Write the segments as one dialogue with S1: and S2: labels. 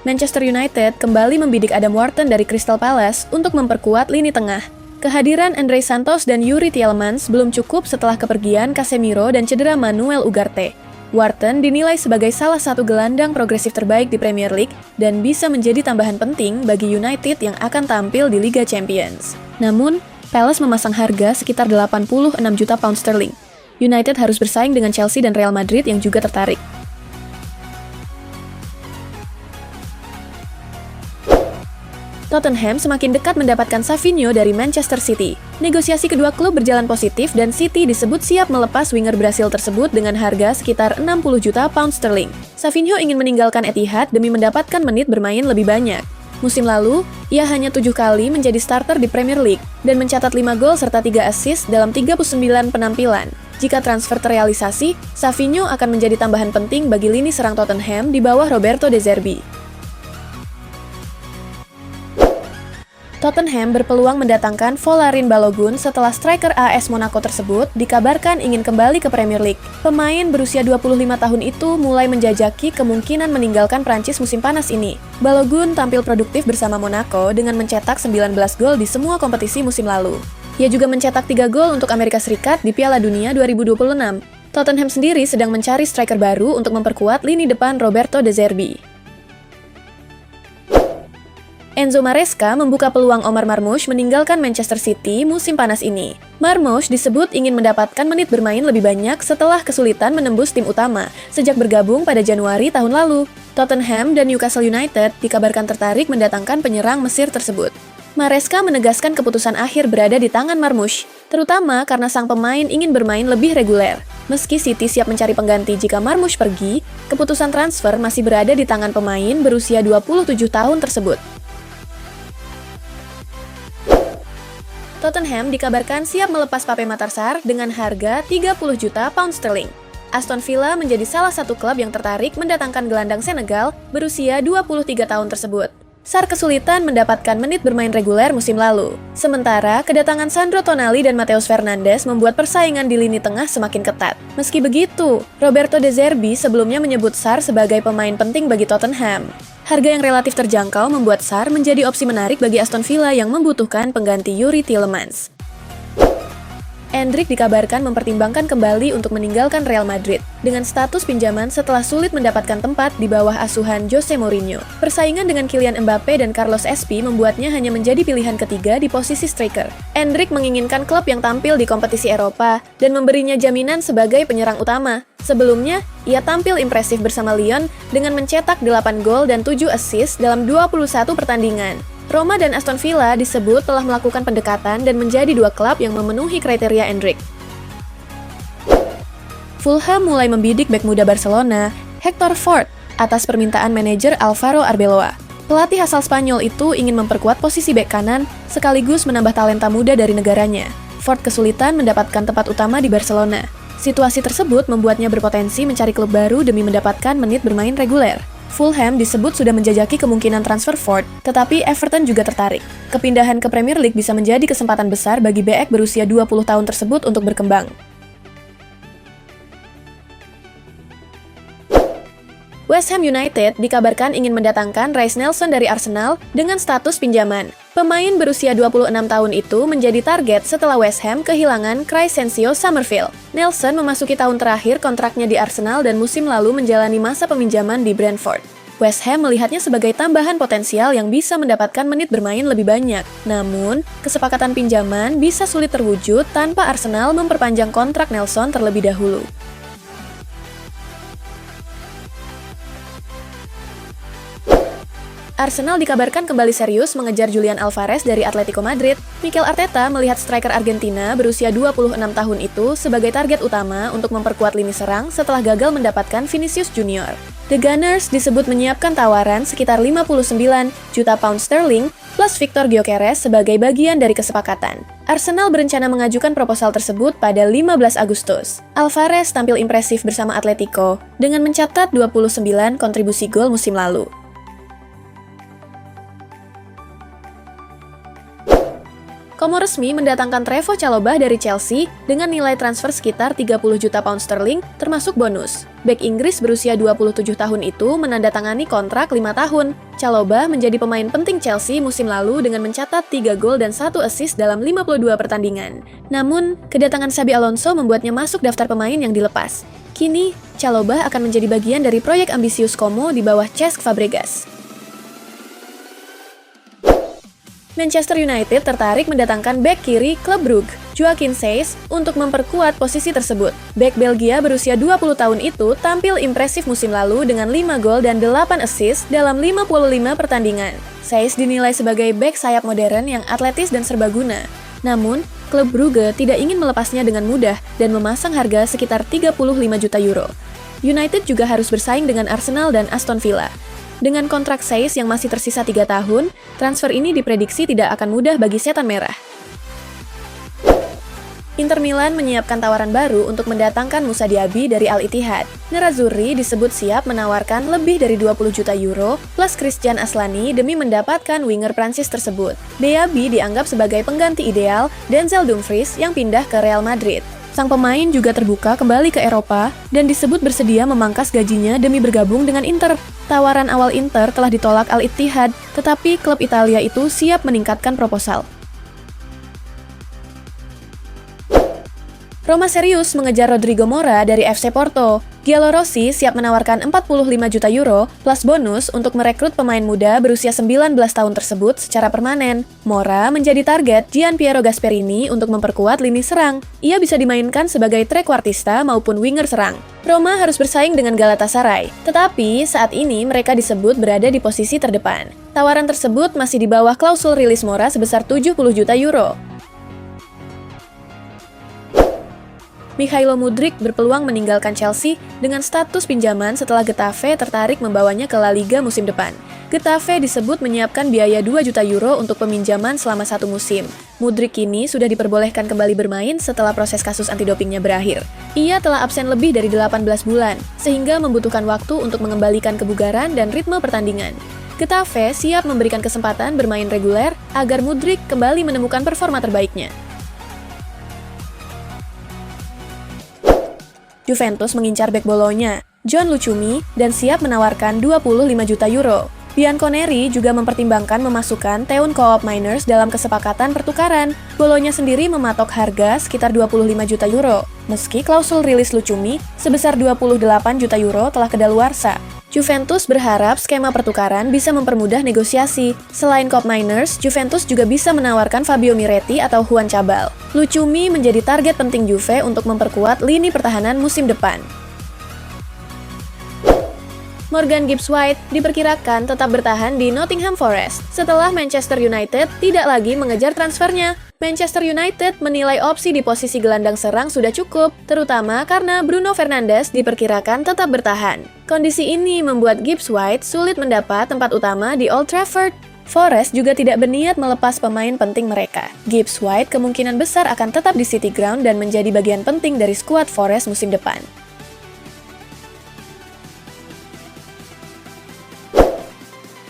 S1: Manchester United kembali membidik Adam Wharton dari Crystal Palace untuk memperkuat lini tengah. Kehadiran Andrei Santos dan Youri Tielemans belum cukup setelah kepergian Casemiro dan cedera Manuel Ugarte. Wharton dinilai sebagai salah satu gelandang progresif terbaik di Premier League dan bisa menjadi tambahan penting bagi United yang akan tampil di Liga Champions. Namun, Palace memasang harga sekitar 86 juta pound sterling. United harus bersaing dengan Chelsea dan Real Madrid yang juga tertarik. Tottenham semakin dekat mendapatkan Savinho dari Manchester City. Negosiasi kedua klub berjalan positif dan City disebut siap melepas winger Brasil tersebut dengan harga sekitar 60 juta pound sterling. Savinho ingin meninggalkan Etihad demi mendapatkan menit bermain lebih banyak. Musim lalu, ia hanya 7 kali menjadi starter di Premier League dan mencatat 5 gol serta 3 assist dalam 39 penampilan. Jika transfer terrealisasi, Savinho akan menjadi tambahan penting bagi lini serang Tottenham di bawah Roberto De Zerbi. Tottenham berpeluang mendatangkan Folarin Balogun setelah striker AS Monaco tersebut dikabarkan ingin kembali ke Premier League. Pemain berusia 25 tahun itu mulai menjajaki kemungkinan meninggalkan Prancis musim panas ini. Balogun tampil produktif bersama Monaco dengan mencetak 19 gol di semua kompetisi musim lalu. Ia juga mencetak 3 gol untuk Amerika Serikat di Piala Dunia 2026. Tottenham sendiri sedang mencari striker baru untuk memperkuat lini depan Roberto De Zerbi. Enzo Maresca membuka peluang Omar Marmoush meninggalkan Manchester City musim panas ini. Marmoush disebut ingin mendapatkan menit bermain lebih banyak setelah kesulitan menembus tim utama sejak bergabung pada Januari tahun lalu. Tottenham dan Newcastle United dikabarkan tertarik mendatangkan penyerang Mesir tersebut. Maresca menegaskan keputusan akhir berada di tangan Marmoush, terutama karena sang pemain ingin bermain lebih reguler. Meski City siap mencari pengganti jika Marmoush pergi, keputusan transfer masih berada di tangan pemain berusia 27 tahun tersebut. Tottenham dikabarkan siap melepas Pape Matar Sarr dengan harga 30 juta pound sterling. Aston Villa menjadi salah satu klub yang tertarik mendatangkan gelandang Senegal berusia 23 tahun tersebut. Sarr kesulitan mendapatkan menit bermain reguler musim lalu. Sementara, kedatangan Sandro Tonali dan Matheus Fernandes membuat persaingan di lini tengah semakin ketat. Meski begitu, Roberto De Zerbi sebelumnya menyebut Sarr sebagai pemain penting bagi Tottenham. Harga yang relatif terjangkau membuat Sarr menjadi opsi menarik bagi Aston Villa yang membutuhkan pengganti Youri Tielemans. Endrick dikabarkan mempertimbangkan kembali untuk meninggalkan Real Madrid dengan status pinjaman setelah sulit mendapatkan tempat di bawah asuhan Jose Mourinho. Persaingan dengan Kylian Mbappe dan Carlos Espi membuatnya hanya menjadi pilihan ketiga di posisi striker. Endrick menginginkan klub yang tampil di kompetisi Eropa dan memberinya jaminan sebagai penyerang utama. Sebelumnya, ia tampil impresif bersama Lyon dengan mencetak 8 gol dan 7 assist dalam 21 pertandingan. Roma dan Aston Villa disebut telah melakukan pendekatan dan menjadi dua klub yang memenuhi kriteria Endrick. Fulham mulai membidik bek muda Barcelona, Hector Fort, atas permintaan manajer Alvaro Arbeloa. Pelatih asal Spanyol itu ingin memperkuat posisi bek kanan sekaligus menambah talenta muda dari negaranya. Fort kesulitan mendapatkan tempat utama di Barcelona. Situasi tersebut membuatnya berpotensi mencari klub baru demi mendapatkan menit bermain reguler. Fulham disebut sudah menjajaki kemungkinan transfer Ford, tetapi Everton juga tertarik. Kepindahan ke Premier League bisa menjadi kesempatan besar bagi Bek berusia 20 tahun tersebut untuk berkembang. West Ham United dikabarkan ingin mendatangkan Reiss Nelson dari Arsenal dengan status pinjaman. Pemain berusia 26 tahun itu menjadi target setelah West Ham kehilangan Crysencio Summerville. Nelson memasuki tahun terakhir kontraknya di Arsenal dan musim lalu menjalani masa peminjaman di Brentford. West Ham melihatnya sebagai tambahan potensial yang bisa mendapatkan menit bermain lebih banyak. Namun, kesepakatan pinjaman bisa sulit terwujud tanpa Arsenal memperpanjang kontrak Nelson terlebih dahulu. Arsenal dikabarkan kembali serius mengejar Julian Alvarez dari Atletico Madrid. Mikel Arteta melihat striker Argentina berusia 26 tahun itu sebagai target utama untuk memperkuat lini serang setelah gagal mendapatkan Vinicius Junior. The Gunners disebut menyiapkan tawaran sekitar 59 juta pound sterling plus Victor Gyökeres sebagai bagian dari kesepakatan. Arsenal berencana mengajukan proposal tersebut pada 15 Agustus. Alvarez tampil impresif bersama Atletico dengan mencatat 29 kontribusi gol musim lalu. resmi mendatangkan Trevoh Chalobah dari Chelsea dengan nilai transfer sekitar 30 juta pound sterling termasuk bonus. Bek Inggris berusia 27 tahun itu menandatangani kontrak 5 tahun. Chalobah menjadi pemain penting Chelsea musim lalu dengan mencatat 3 gol dan 1 assist dalam 52 pertandingan. Namun, kedatangan Xabi Alonso membuatnya masuk daftar pemain yang dilepas. Kini, Chalobah akan menjadi bagian dari proyek ambisius Como di bawah Cesc Fabregas. Manchester United tertarik mendatangkan bek kiri klub Brugge, Joachim Seyss, untuk memperkuat posisi tersebut. Bek Belgia berusia 20 tahun itu tampil impresif musim lalu dengan 5 gol dan 8 assist dalam 55 pertandingan. Seyss dinilai sebagai bek sayap modern yang atletis dan serbaguna. Namun, klub Brugge tidak ingin melepasnya dengan mudah dan memasang harga sekitar 35 juta euro. United juga harus bersaing dengan Arsenal dan Aston Villa. Dengan kontrak Seyss yang masih tersisa 3 tahun, transfer ini diprediksi tidak akan mudah bagi setan merah. Inter Milan menyiapkan tawaran baru untuk mendatangkan Moussa Diaby dari Al Ittihad. Nerazzurri disebut siap menawarkan lebih dari 20 juta euro plus Christian Aslani demi mendapatkan winger Prancis tersebut. Diaby dianggap sebagai pengganti ideal Denzel Dumfries yang pindah ke Real Madrid. Sang pemain juga terbuka kembali ke Eropa dan disebut bersedia memangkas gajinya demi bergabung dengan Inter. Tawaran awal Inter telah ditolak Al Ittihad, tetapi klub Italia itu siap meningkatkan proposal. Roma serius mengejar Rodrigo Mora dari FC Porto. Giallorossi siap menawarkan 45 juta euro plus bonus untuk merekrut pemain muda berusia 19 tahun tersebut secara permanen. Mora menjadi target Gianpiero Gasperini untuk memperkuat lini serang. Ia bisa dimainkan sebagai trequartista maupun winger serang. Roma harus bersaing dengan Galatasaray, tetapi saat ini mereka disebut berada di posisi terdepan. Tawaran tersebut masih di bawah klausul rilis Mora sebesar 70 juta euro. Mikhailo Mudryk berpeluang meninggalkan Chelsea dengan status pinjaman setelah Getafe tertarik membawanya ke La Liga musim depan. Getafe disebut menyiapkan biaya 2 juta euro untuk peminjaman selama 1 musim. Mudryk kini sudah diperbolehkan kembali bermain setelah proses kasus anti-dopingnya berakhir. Ia telah absen lebih dari 18 bulan, sehingga membutuhkan waktu untuk mengembalikan kebugaran dan ritme pertandingan. Getafe siap memberikan kesempatan bermain reguler agar Mudryk kembali menemukan performa terbaiknya. Juventus mengincar bek Bologna, John Lucumi, dan siap menawarkan 25 juta euro. Bianconeri juga mempertimbangkan memasukkan Teun Koopmeiners dalam kesepakatan pertukaran. Bologna sendiri mematok harga sekitar 25 juta euro, meski klausul rilis Lucumi sebesar 28 juta euro telah kedaluarsa. Juventus berharap skema pertukaran bisa mempermudah negosiasi. Selain Koopmeiners, Juventus juga bisa menawarkan Fabio Miretti atau Juan Cabal. Lucumi menjadi target penting Juve untuk memperkuat lini pertahanan musim depan. Morgan Gibbs-White diperkirakan tetap bertahan di Nottingham Forest setelah Manchester United tidak lagi mengejar transfernya. Manchester United menilai opsi di posisi gelandang serang sudah cukup, terutama karena Bruno Fernandes diperkirakan tetap bertahan. Kondisi ini membuat Gibbs-White sulit mendapat tempat utama di Old Trafford. Forest juga tidak berniat melepas pemain penting mereka. Gibbs-White kemungkinan besar akan tetap di City Ground dan menjadi bagian penting dari skuad Forest musim depan.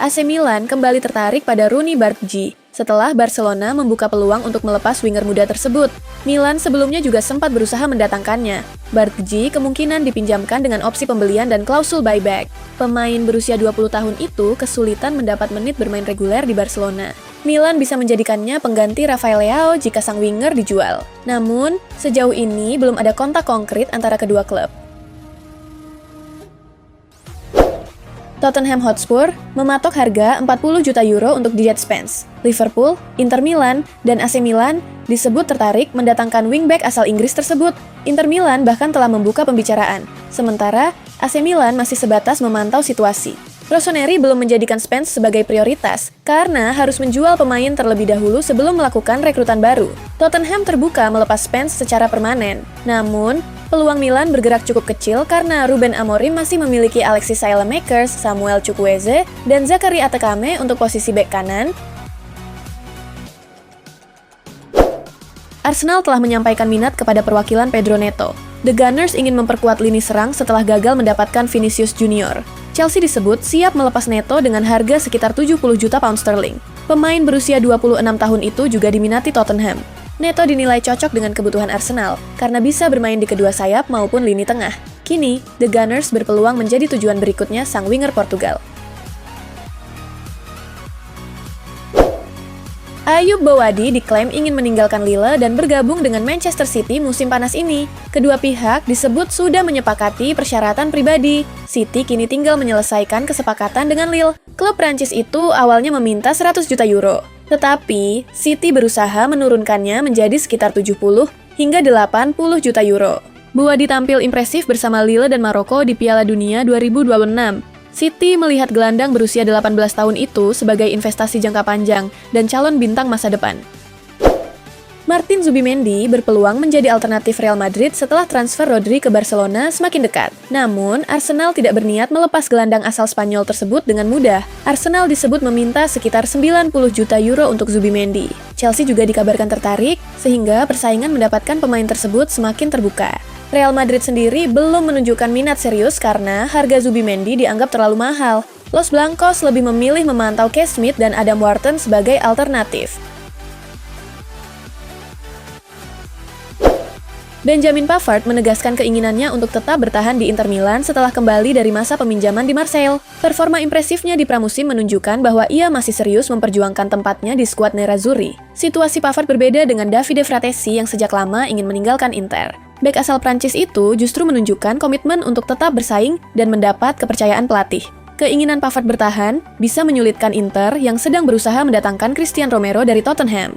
S1: AC Milan kembali tertarik pada Rooney Barthez setelah Barcelona membuka peluang untuk melepas winger muda tersebut. Milan sebelumnya juga sempat berusaha mendatangkannya. Barthez kemungkinan dipinjamkan dengan opsi pembelian dan klausul buyback. Pemain berusia 20 tahun itu kesulitan mendapat menit bermain reguler di Barcelona. Milan bisa menjadikannya pengganti Rafael Leao jika sang winger dijual. Namun, sejauh ini belum ada kontak konkret antara kedua klub. Tottenham Hotspur mematok harga 40 juta euro untuk Djed Spence. Liverpool, Inter Milan, dan AC Milan disebut tertarik mendatangkan wingback asal Inggris tersebut. Inter Milan bahkan telah membuka pembicaraan. Sementara, AC Milan masih sebatas memantau situasi. Rossoneri belum menjadikan Spence sebagai prioritas karena harus menjual pemain terlebih dahulu sebelum melakukan rekrutan baru. Tottenham terbuka melepas Spence secara permanen. Namun, peluang Milan bergerak cukup kecil karena Ruben Amorim masih memiliki Alexis Saelemaekers, Samuel Chukwueze, dan Zakari Atekame untuk posisi bek kanan. Arsenal telah menyampaikan minat kepada perwakilan Pedro Neto. The Gunners ingin memperkuat lini serang setelah gagal mendapatkan Vinicius Junior. Chelsea disebut siap melepas Neto dengan harga sekitar 70 juta pound sterling. Pemain berusia 26 tahun itu juga diminati Tottenham. Neto dinilai cocok dengan kebutuhan Arsenal karena bisa bermain di kedua sayap maupun lini tengah. Kini, The Gunners berpeluang menjadi tujuan berikutnya sang winger Portugal. Ayub Bowadi diklaim ingin meninggalkan Lille dan bergabung dengan Manchester City musim panas ini. Kedua pihak disebut sudah menyepakati persyaratan pribadi. City kini tinggal menyelesaikan kesepakatan dengan Lille. Klub Prancis itu awalnya meminta 100 juta euro. Tetapi, City berusaha menurunkannya menjadi sekitar 70 hingga 80 juta euro. Bowadi tampil impresif bersama Lille dan Maroko di Piala Dunia 2026. City melihat gelandang berusia 18 tahun itu sebagai investasi jangka panjang dan calon bintang masa depan. Martin Zubimendi berpeluang menjadi alternatif Real Madrid setelah transfer Rodri ke Barcelona semakin dekat. Namun, Arsenal tidak berniat melepas gelandang asal Spanyol tersebut dengan mudah. Arsenal disebut meminta sekitar 90 juta euro untuk Zubimendi. Chelsea juga dikabarkan tertarik, sehingga persaingan mendapatkan pemain tersebut semakin terbuka. Real Madrid sendiri belum menunjukkan minat serius karena harga Zubimendi dianggap terlalu mahal. Los Blancos lebih memilih memantau Case Smith dan Adam Wharton sebagai alternatif. Benjamin Pavard menegaskan keinginannya untuk tetap bertahan di Inter Milan setelah kembali dari masa peminjaman di Marseille. Performa impresifnya di pramusim menunjukkan bahwa ia masih serius memperjuangkan tempatnya di skuad Nerazzurri. Situasi Pavard berbeda dengan Davide Fratesi yang sejak lama ingin meninggalkan Inter. Bek asal Prancis itu justru menunjukkan komitmen untuk tetap bersaing dan mendapat kepercayaan pelatih. Keinginan Pavard bertahan bisa menyulitkan Inter yang sedang berusaha mendatangkan Christian Romero dari Tottenham.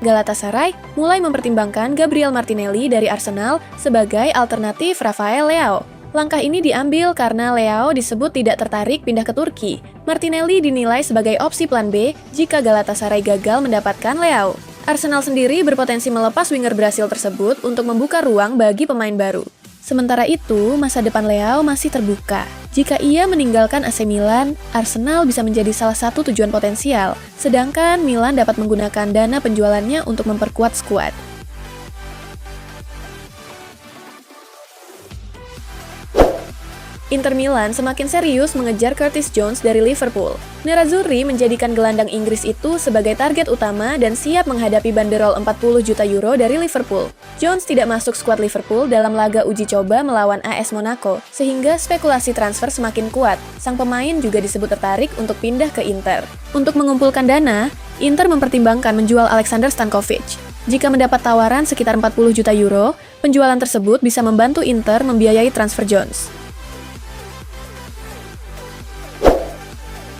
S1: Galatasaray mulai mempertimbangkan Gabriel Martinelli dari Arsenal sebagai alternatif Rafael Leao. Langkah ini diambil karena Leao disebut tidak tertarik pindah ke Turki. Martinelli dinilai sebagai opsi plan B jika Galatasaray gagal mendapatkan Leao. Arsenal sendiri berpotensi melepas winger Brasil tersebut untuk membuka ruang bagi pemain baru. Sementara itu, masa depan Leao masih terbuka. Jika ia meninggalkan AC Milan, Arsenal bisa menjadi salah satu tujuan potensial, sedangkan Milan dapat menggunakan dana penjualannya untuk memperkuat skuad. Inter Milan semakin serius mengejar Curtis Jones dari Liverpool. Nerazzurri menjadikan gelandang Inggris itu sebagai target utama dan siap menghadapi banderol 40 juta euro dari Liverpool. Jones tidak masuk skuad Liverpool dalam laga uji coba melawan AS Monaco, sehingga spekulasi transfer semakin kuat. Sang pemain juga disebut tertarik untuk pindah ke Inter. Untuk mengumpulkan dana, Inter mempertimbangkan menjual Alexander Stankovic. Jika mendapat tawaran sekitar 40 juta euro, penjualan tersebut bisa membantu Inter membiayai transfer Jones.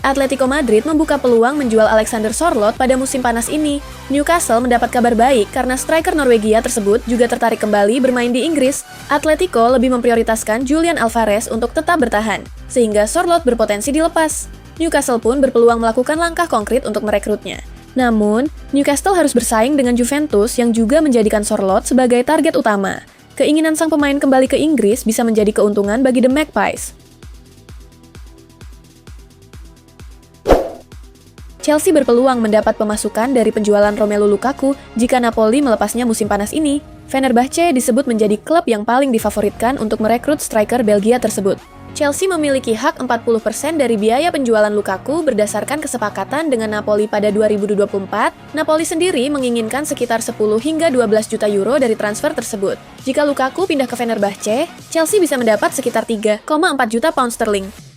S1: Atletico Madrid membuka peluang menjual Alexander Sorloth pada musim panas ini. Newcastle mendapat kabar baik karena striker Norwegia tersebut juga tertarik kembali bermain di Inggris. Atletico lebih memprioritaskan Julian Alvarez untuk tetap bertahan, sehingga Sorloth berpotensi dilepas. Newcastle pun berpeluang melakukan langkah konkret untuk merekrutnya. Namun, Newcastle harus bersaing dengan Juventus yang juga menjadikan Sorloth sebagai target utama. Keinginan sang pemain kembali ke Inggris bisa menjadi keuntungan bagi The Magpies. Chelsea berpeluang mendapat pemasukan dari penjualan Romelu Lukaku jika Napoli melepasnya musim panas ini. Fenerbahce disebut menjadi klub yang paling difavoritkan untuk merekrut striker Belgia tersebut. Chelsea memiliki hak 40% dari biaya penjualan Lukaku berdasarkan kesepakatan dengan Napoli pada 2024. Napoli sendiri menginginkan sekitar 10 hingga 12 juta euro dari transfer tersebut. Jika Lukaku pindah ke Fenerbahce, Chelsea bisa mendapat sekitar 3,4 juta pound sterling.